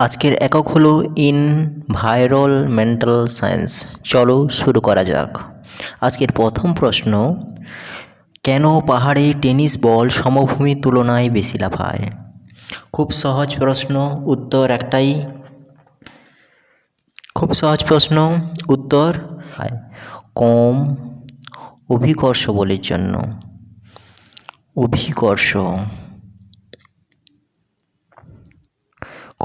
আজকের একক হলো এনভায়রনমেন্টাল সায়েন্স। চলো শুরু করা যাক। আজকের প্রথম প্রশ্ন, কেন পাহাড়ে টেনিস বল সমভূমির তুলনায় বেশি লাফায়? খুব সহজ প্রশ্ন, উত্তর একটাই। খুব সহজ প্রশ্ন, উত্তর কম অভিকর্ষ বলের জন্য।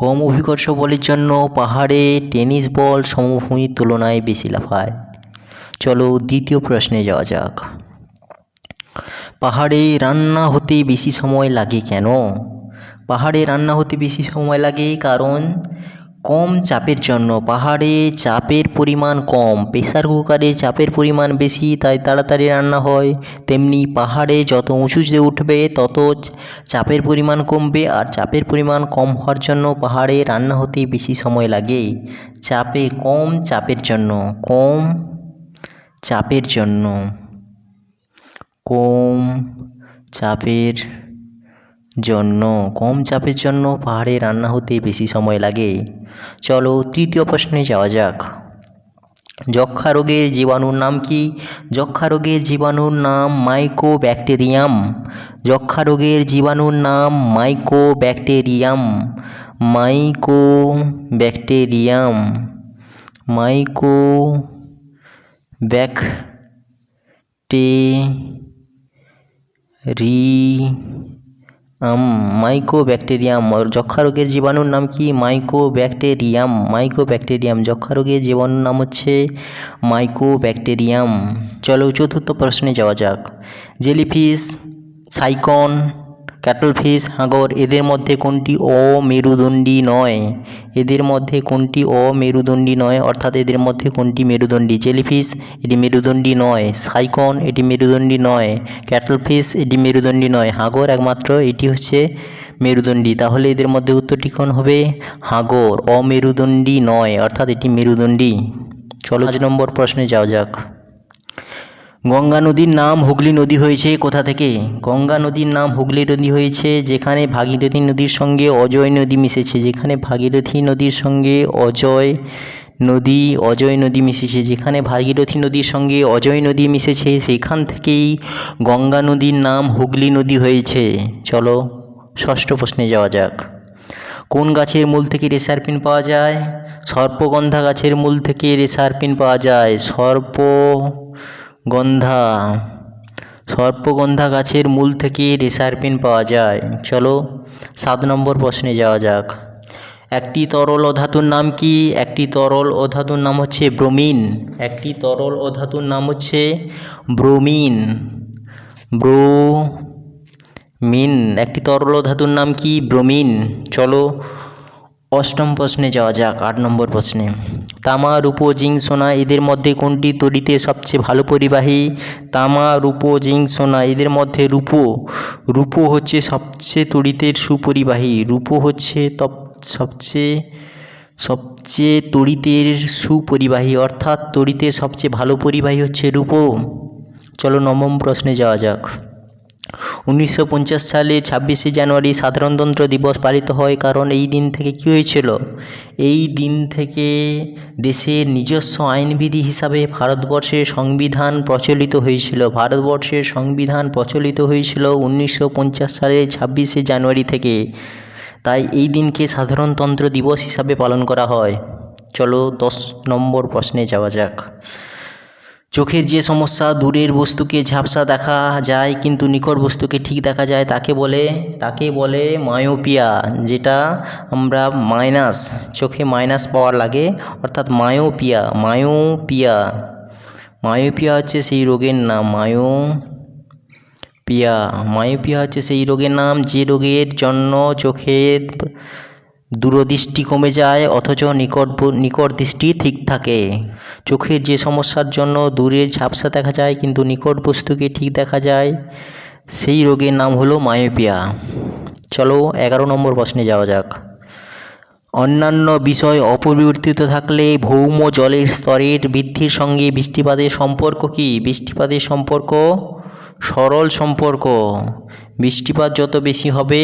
কম অভিকর্ষ বলের জন্য পাহাড়ে টেনিস বল সমভূমির তুলনায় বেশি লাফায়। চলো দ্বিতীয় প্রশ্নে যাওয়া যাক। পাহাড়ে রান্না হতে বেশি সময় লাগে কেন? পাহাড়ে রান্না হতে বেশি সময় লাগে কারণ কম চাপের জন্য। পাহাড়ে চাপের পরিমাণ কম, প্রেসার কুকারে চাপের পরিমাণ বেশি, তাই তাড়াতাড়ি রান্না হয়। তেমনি পাহাড়ে যত উঁচুতে উঠবে তত চাপের পরিমাণ কমবে, আর চাপের পরিমাণ কম হওয়ার জন্য পাহাড়ে রান্না হতে বেশি সময় লাগে। কম চাপের জন্য পাহাড়ে রান্না হতে বেশি সময় লাগে। চলো তৃতীয় প্রশ্নে যাওয়া যাক। যক্ষ্মা রোগের জীবাণুর নাম কি? যক্ষ্মা রোগের জীবাণুর নাম মাইকোব্যাকটেরিয়াম। যক্ষ্মা রোগের জীবাণুর নাম মাইকোব্যাকটেরিয়াম। যক্ষ্মা রোগের জীবাণুর নাম কি? মাইকোব্যাকটেরিয়াম। যক্ষ্মা রোগের জীবাণুর নাম হচ্ছে মাইকোব্যাকটেরিয়াম। চলো চতুর্থ প্রশ্নে যাওয়া যাক। জেলিফিশ, সাইকন, ক্যাটলফিশ, হাঙর এদের মধ্যে কোনটি অমেরুদণ্ডী নয়? অর্থাৎ এদের মধ্যে কোনটি মেরুদণ্ডী? জেলিফিশ, এটি মেরুদণ্ডী নয়। সাইকন, এটি মেরুদণ্ডী নয়। ক্যাটলফিশ, এটি মেরুদণ্ডী নয়। হাঙর একমাত্র এটি হচ্ছে মেরুদণ্ডী। তাহলে এদের মধ্যে উত্তরটি কোন হবে? হাঙর অমেরুদণ্ডী নয়, অর্থাৎ এটি মেরুদণ্ডী। চলো 5 নম্বর প্রশ্নে যাওয়া যাক। গঙ্গা নদীর নাম হুগলি নদী হয়েছে কোথা থেকে? গঙ্গা নদীর নাম হুগলি নদী হয়েছে যেখানে ভাগীরথী নদীর সঙ্গে অজয় নদী মিশেছে। যেখানে ভাগীরথী নদীর সঙ্গে অজয় নদী মিশেছে সেখান থেকেই গঙ্গা নদীর নাম হুগলি নদী হয়েছে। চলো ষষ্ঠ প্রশ্নে যাওয়া যাক। কোন গাছের মূল থেকে রেসারপিন পাওয়া যায়? সর্পগন্ধা গাছের মূল থেকে রেসারপিন পাওয়া যায়। সর্পগন্ধা গাছের মূল থেকে রেসারপিন পাওয়া যায়। চলো 7 নম্বর প্রশ্নে যাওয়া যাক। একটি তরল ও ধাতুর নাম কি? একটি তরল ও ধাতুর নাম হচ্ছে ব্রোমিন। একটি তরল ও ধাতুর নাম হচ্ছে ব্রোমিন। একটি তরল ও ধাতুর নাম কি? ব্রোমিন। চলো অষ্টম প্রশ্নে যাওয়া যাক। 8 নম্বর প্রশ্নে। তামা, রূপো, জিঙ্ক, সোনা এদের মধ্যে কোনটি তড়িতে সবচেয়ে ভালো পরিবাহী? তামা, রূপো, জিঙ্ক, সোনা এদের মধ্যে রূপো হচ্ছে সবচেয়ে তড়িতের সুপরিবাহী। রূপো হচ্ছে সবচেয়ে তড়িতের সুপরিবাহী, অর্থাৎ তড়িতের সবচেয়ে ভালো পরিবাহী হচ্ছে রূপো। চলো নবম প্রশ্নে যাওয়া যাক। 1950 সালে 26শে জানুয়ারি সাধারণতন্ত্র দিবস পালিত হয় কারণ এই দিন থেকে কী হয়েছিল? এই দিন থেকে দেশের নিজস্ব আইনবিধি হিসাবে ভারতবর্ষের সংবিধান প্রচলিত হয়েছিল। 1950 সালে 26শে জানুয়ারি থেকে। তাই এই দিনকে সাধারণতন্ত্র দিবস হিসাবে পালন করা হয়। চলো 10 নম্বর প্রশ্নে যাওয়া যাক। চোখের যে সমস্যা, দূরের বস্তুকে ঝাপসা দেখা যায় কিন্তু নিকট বস্তুকে ঠিক দেখা যায় তাকে বলে মায়োপিয়া। যেটা আমরা চোখে মাইনাস পাওয়ার লাগে, অর্থাৎ মায়োপিয়া হচ্ছে সেই রোগের নাম। মায়োপিয়া হচ্ছে সেই রোগের নাম যে রোগের জন্য চোখের দূরদৃষ্টি কমে যায় অথচ নিকট দৃষ্টি ঠিক থাকে। চোখের যে সমস্যার জন্য দূরের ঝাপসা দেখা যায় কিন্তু নিকট বস্তুকে ঠিক দেখা যায় সেই রোগের নাম হলো মায়োপিয়া। চলো 11 নম্বর প্রশ্নে যাওয়া যাক। অন্যান্য বিষয় অপরিবর্তিত থাকলে ভৌম জলের স্তরের বৃদ্ধির সঙ্গে বৃষ্টিপাতের সম্পর্ক কী? বৃষ্টিপাতের সম্পর্ক সরল সম্পর্ক। বৃষ্টিপাত যত বেশি হবে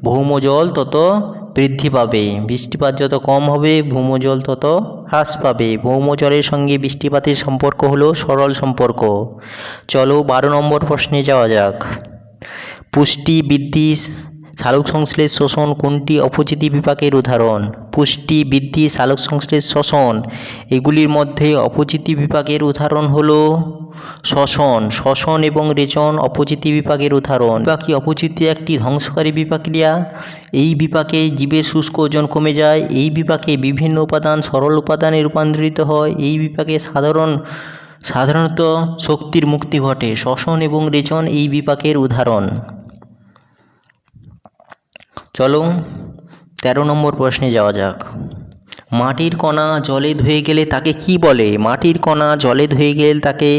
ভৌম জল তত বৃদ্ধি পাবে, বৃষ্টিপাত যত কম হবে ভৌমজল তত হ্রাস পাবে। ভৌমজলের সঙ্গে বৃষ্টিপাতের সম্পর্ক হলো সরল সম্পর্ক। চলো 12 নম্বর প্রশ্নে যাওয়া যাক। পুষ্টি, বৃদ্ধি, সালোকসংশ্লেষ, শোষণ কোনটি অপচিতি বিপাকের উদাহরণ? পুষ্টি, বৃদ্ধি, সালোকসংশ্লেষ, শোষণ এগুলির মধ্যে অপচিতি বিপাকের উদাহরণ হলো শ্বসন। শ্বসন এবং রেচন অপচিতি বিপাকের উদাহরণ। বিপাকী অপচিতি একটি ধ্বংসকারী বিপাক্রিয়া। এই বিপাকে জীবের শুষ্ক ওজন কমে যায়। এই বিপাকে বিভিন্ন উপাদান সরল উপাদানে রূপান্তরিত হয়। এই বিপাকে সাধারণত শক্তির মুক্তি ঘটে। শ্বসন এবং রেচন এই বিপাকের উদাহরণ। চলো 13 নম্বর প্রশ্নে যাওয়া যাক। মাটির কণা জলে ধুয়ে গেলে তাকে কি বলে? মাটির কণা জলে ধুয়ে গেলে তাকে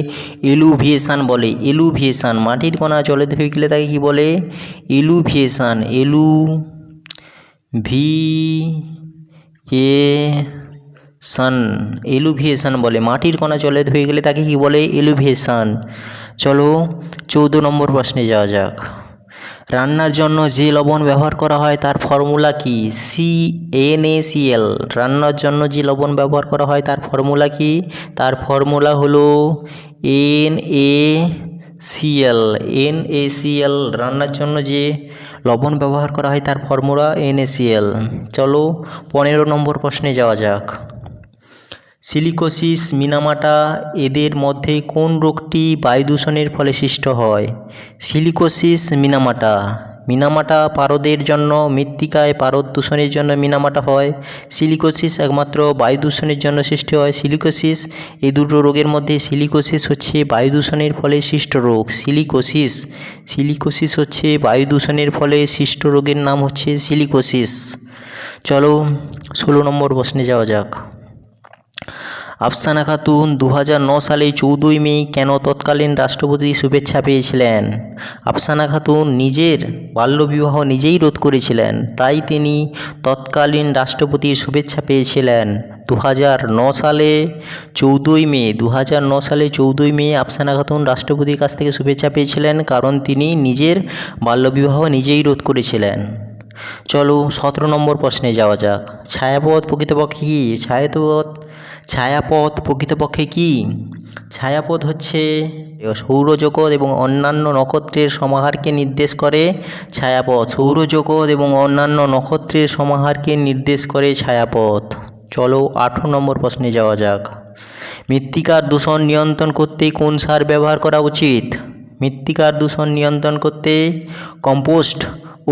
এলুভিয়েশন বলে। এলুভিয়েশন। মাটির কণা জলে ধুয়ে গেলে তাকে কি বলে? এলুভিয়েশন। এলুভিয়েশন বলে। মাটির কণা জলে ধুয়ে গেলে তাকে কি বলে? এলুভিয়েশন। চলো 14 নম্বর প্রশ্নে যাওয়া যাক। রান্নার জন্য যে লবণ ব্যবহার করা হয় তার ফর্মুলা কি? NaCl। রান্নার জন্য যে লবণ ব্যবহার করা হয় তার ফর্মুলা কি? তার ফর্মুলা হলো NaCl। NaCl। রান্নার জন্য যে লবণ ব্যবহার করা হয় তার ফর্মুলা NaCl। চলো 15 নম্বর প্রশ্নে যাওয়া যাক। সিলিকোসিস, মিনামাটা এদের মধ্যে কোন রোগটি বায়ু দূষণের ফলে সৃষ্ট হয়? সিলিকোসিস, মিনামাটা। মিনামাটা পারদের জন্য, মৃত্তিকায় পারদ দূষণের জন্য মিনামাটা হয়। সিলিকোসিস একমাত্র বায়ু দূষণের জন্য সৃষ্টি হয়। সিলিকোসিস, এই দুটো রোগের মধ্যে সিলিকোসিস হচ্ছে বায়ু দূষণের ফলে সৃষ্ট রোগ। সিলিকোসিস হচ্ছে বায়ু দূষণের ফলে সৃষ্ট রোগের নাম হচ্ছে সিলিকোসিস। চলো 16 নম্বর প্রশ্নে যাওয়া যাক। আফসানা খাতুন 2009 সালে 14ই মে কেন তৎকালীন রাষ্ট্রপতির শুভেচ্ছা পেয়েছিলেন? আফসানা খাতুন নিজের বাল্যবিবাহ নিজেই রোধ করেছিলেন, তাই তিনি তৎকালীন রাষ্ট্রপতির শুভেচ্ছা পেয়েছিলেন। 2009 সালে 14ই মে আফসানা খাতুন রাষ্ট্রপতির কাছ থেকে শুভেচ্ছা পেয়েছিলেন, কারণ তিনি নিজের বাল্যবিবাহ নিজেই রোধ করেছিলেন। চলো 17 নম্বর প্রশ্নে যাওয়া যাক। ছায়াপথ প্রকৃতপক্ষে কী? ছায়াপথ প্রকৃতপক্ষে কী? ছায়াপথ হচ্ছে সৌরজগৎ এবং অন্যান্য নক্ষত্রের সমাহারকে নির্দেশ করে ছায়াপথ। সৌরজগৎ এবং অন্যান্য নক্ষত্রের সমাহারকে নির্দেশ করে ছায়াপথ। চলো 18 নম্বর প্রশ্নে যাওয়া যাক। মৃত্তিকার দূষণ নিয়ন্ত্রণ করতে কোন সার ব্যবহার করা উচিত? মৃত্তিকার দূষণ নিয়ন্ত্রণ করতে কম্পোস্ট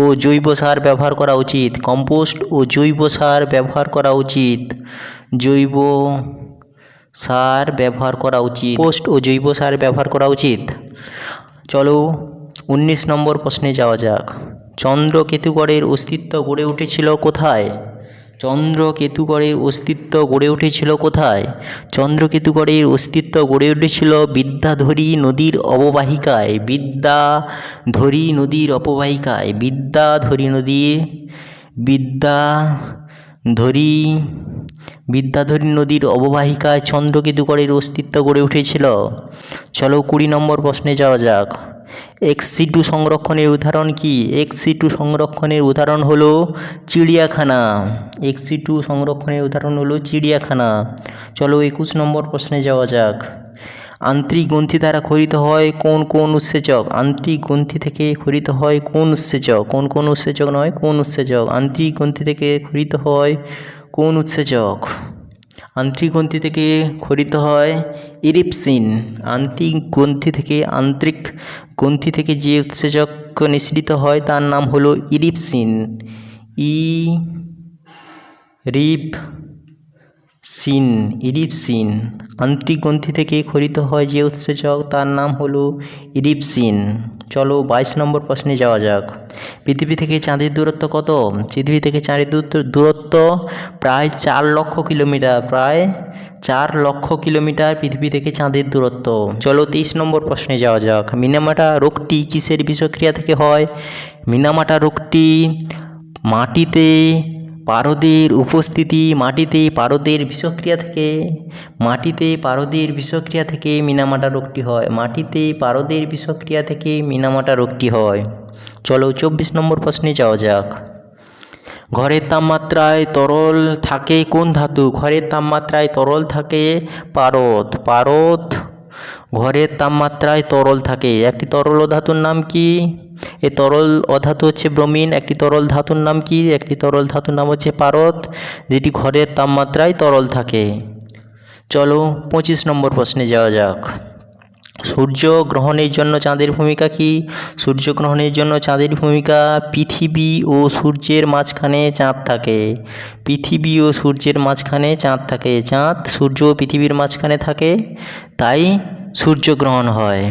ও জৈব সার ব্যবহার করা উচিত। কম্পোস্ট ও জৈব সার ব্যবহার করা উচিত। কম্পোস্ট ও জৈব সার ব্যবহার করা উচিত। চলো 19 নম্বর প্রশ্নে যাওয়া যাক। চন্দ্রকেতুগড়ের অস্তিত্ব গড়ে উঠেছিল কোথায়? চন্দ্রকেতুগড়ের অস্তিত্ব গড়ে উঠেছিল কোথায়? চন্দ্রকেতুগড়ের অস্তিত্ব গড়ে উঠেছিল বিদ্যাধরী নদীর অববাহিকায়। বিদ্যাধরী নদীর অববাহিকায় চন্দ্রকেতুগড়ের অস্তিত্ব গড়ে উঠেছিল। চলো 20 নম্বর প্রশ্নে যাওয়া যাক। ex-situ সংরক্ষণের উদাহরণ কি? ex-situ সংরক্ষণের উদাহরণ হলো চিড়িয়াখানা। ex-situ সংরক্ষণের উদাহরণ হলো চিড়িয়াখানা। চলো 21 নম্বর প্রশ্নে যাওয়া যাক। আন্তরিক গ্রন্থি দ্বারা ক্ষরিত হয় কোন কোন উৎসেচক? আন্তরিক গ্রন্থি থেকে ক্ষরিত হয় কোন উৎসেচক? কোন উৎসেচক নয়, কোন উৎসেচক? আন্তরিক গ্রন্থি থেকে ক্ষরিত হয় কোন উৎসেচক? আন্তরিক গ্রন্থি থেকে ক্ষরিত হয় ইরিপসিন। আন্তরিক গ্রন্থি থেকে যে উৎসেচক নিঃসৃত হয় তার নাম হলো ইরিপসিন। ইরিপসিন। আন্তরিক গ্রন্থি থেকে ক্ষরিত হয় যে উৎসেচক তার নাম হলো ইরিপসিন। চলো 22 নম্বর প্রশ্নে যাওয়া যাক। পৃথিবী থেকে চাঁদের দূরত্ব কত? পৃথিবী থেকে চাঁদের দূরত্ব প্রায় 4 লক্ষ কিলোমিটার। প্রায় 4 লক্ষ কিলোমিটার পৃথিবী থেকে চাঁদের দূরত্ব। চলো 23 নম্বর প্রশ্নে যাওয়া যাক। মিনামাটা রোগটি কিসের বিষক্রিয়া থেকে হয়? মিনামাটা রোগটি মাটিতে পারদের বিষক্রিয়া থেকে মিনামাটা রোগটি হয়। মাটিতে পারদের বিষক্রিয়া থেকে মিনামাটা রোগটি হয়। চলো 24 নম্বর প্রশ্নে যাওয়া যাক। ঘরের তাপমাত্রায় তরল থাকে কোন ধাতু? ঘরের তাপমাত্রায় তরল থাকে পারদ। পারদ ঘরের তাপমাত্রায় তরল থাকে। একটি তরল ধাতুর নাম কি? এই তরল অধাতু হচ্ছে ব্রোমিন। একটি তরল ধাতুর নাম কি? একটি তরল ধাতুর নাম হচ্ছে পারদ, যেটি ঘরের তাপমাত্রায় তরল থাকে। চলো 25 নম্বর প্রশ্নে যাওয়া যাক। সূর্যগ্রহণের জন্য চাঁদের ভূমিকা কি? সূর্যগ্রহণের জন্য চাঁদের ভূমিকা, পৃথিবী ও সূর্যের মাঝখানে চাঁদ থাকে। পৃথিবী ও সূর্যের মাঝখানে চাঁদ থাকে। চাঁদ সূর্য ও পৃথিবীর মাঝখানে থাকে, তাই সূর্যগ্রহণ হয়।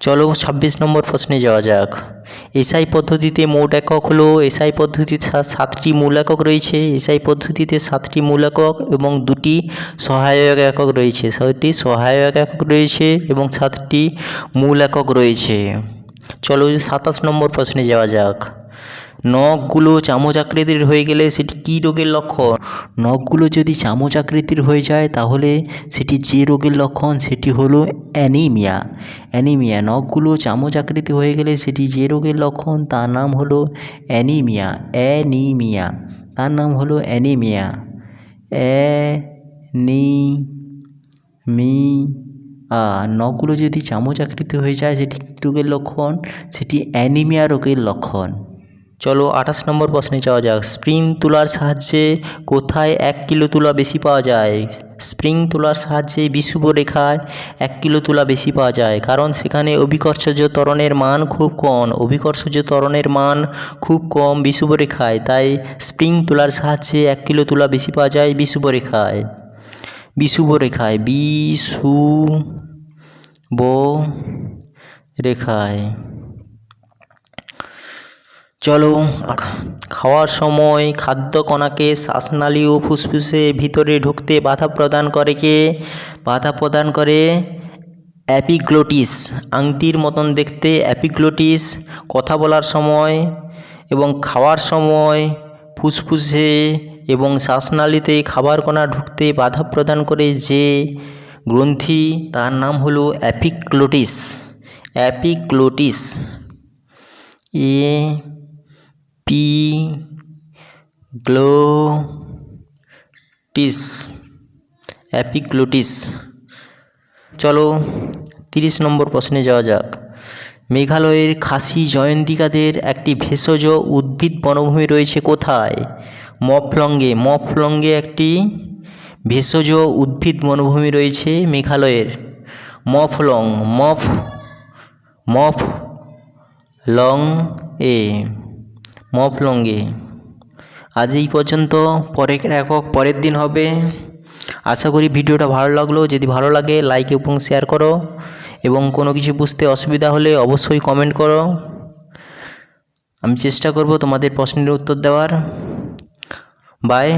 চলো 26 নম্বর প্রশ্নে যাওয়া যাক। এসআই পদ্ধতিতে মোট একক হলো, এসআই পদ্ধতিতে 7টি মূল একক রয়েছে। এসআই পদ্ধতিতে 7টি মূল একক এবং 2টি সহায়ক একক রয়েছে। 7টি সহায়ক একক রয়েছে এবং 7টি মূল একক রয়েছে। চলো 27 নম্বর প্রশ্নে যাওয়া যাক। নখগুলো চামচ আকৃতির হয়ে গেলে সেটি কী রোগের লক্ষণ? নখগুলো যদি চামচ আকৃতির হয়ে যায় তাহলে সেটি যে রোগের লক্ষণ সেটি হলো অ্যানিমিয়া। অ্যানিমিয়া। নখগুলো চামচ আকৃতি হয়ে গেলে সেটি যে রোগের লক্ষণ তার নাম হলো অ্যানিমিয়া। অ্যানিমিয়া, তার নাম হলো অ্যানিমিয়া। নখগুলো যদি চামচ আকৃতি হয়ে যায় সেটি কী রোগের লক্ষণ? সেটি অ্যানিমিয়া রোগের লক্ষণ। চলো 28 নম্বর প্রশ্নে যাওয়া যাক। স্প্রিং তুলার সাহায্যে কোথায় 1 কিলো তুলা বেশি পাওয়া যায়? স্প্রিং তুলার সাহায্যে বিষুবরেখায় 1 কিলো তুলা বেশি পাওয়া যায়, কারণ সেখানে অভিকর্ষজ ত্বরণের মান খুব কম। অভিকর্ষজ ত্বরণের মান খুব কম বিষুবরেখায়, তাই স্প্রিং তুলার সাহায্যে 1 কিলো তুলা বেশি পাওয়া যায় বিষুবরেখায়। বিষুবরেখায়, বিষুবরেখায়। চলো, খাওয়ার সময় খাদ্য কণাকে শ্বাসনালী ও ফুসফুসের ভিতরে ঢুকতে বাধা প্রদান করে কে? বাধা প্রদান করে অ্যাপিগ্লটিস। আংটির মতন দেখতে অ্যাপিগ্লটিস। কথা বলার সময় এবং খাওয়ার সময় ফুসফুসে এবং শ্বাসনালীতে খাবার কণা ঢুকতে বাধা প্রদান করে যে গ্রন্থি তার নাম হলো অ্যাপিগ্লটিস। অ্যাপিগ্লটিস। অ্যাপিগ্লটিস। চলো 30 নম্বর প্রশ্নে যাওয়া যাক। মেঘালয়ের খাসি জয়ন্তিকাদের একটি ভেষজ উদ্ভিদ বনভূমি রয়েছে কোথায়? মফলংয়ে। মফলংয়ে একটি ভেষজ উদ্ভিদ বনভূমি রয়েছে মেঘালয়ের। মফলংয়ে। আজ এই পর্যন্ত, পরের একক পরের দিন হবে। আশা করি ভিডিওটা ভালো লাগলো। যদি ভালো লাগে লাইক এবং শেয়ার করো, এবং কোনো কিছু বুঝতে অসুবিধা হলে অবশ্যই কমেন্ট করো। আমি চেষ্টা করব তোমাদের প্রশ্নের উত্তর দেওয়ার। বাই।